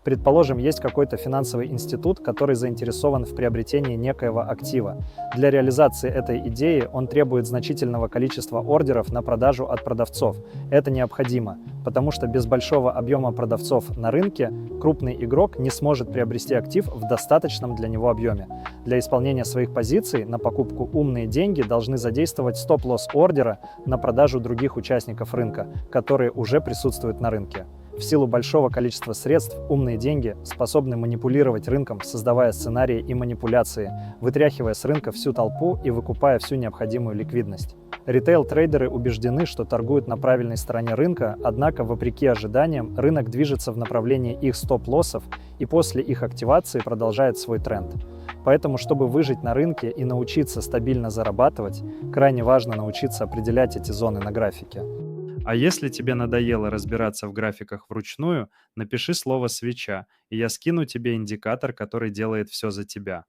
Предположим, есть какой-то финансовый институт, который заинтересован в приобретении некоего актива. Для реализации этой идеи он требует значительного количества ордеров на продажу от продавцов. Это необходимо, потому что без большого объема продавцов на рынке крупный игрок не сможет приобрести актив в достаточном для него объеме. Для исполнения своих позиций на покупку умные деньги должны задействовать стоп-лосс ордера на продажу других участников рынка, которые уже присутствуют на рынке. В силу большого количества средств умные деньги способны манипулировать рынком, создавая сценарии и манипуляции, вытряхивая с рынка всю толпу и выкупая всю необходимую ликвидность. Ритейл-трейдеры убеждены, что торгуют на правильной стороне рынка, однако, вопреки ожиданиям, рынок движется в направлении их стоп-лоссов и после их активации продолжает свой тренд. Поэтому, чтобы выжить на рынке и научиться стабильно зарабатывать, крайне важно научиться определять эти зоны на графике. А если тебе надоело разбираться в графиках вручную, напиши слово «свеча», и я скину тебе индикатор, который делает все за тебя.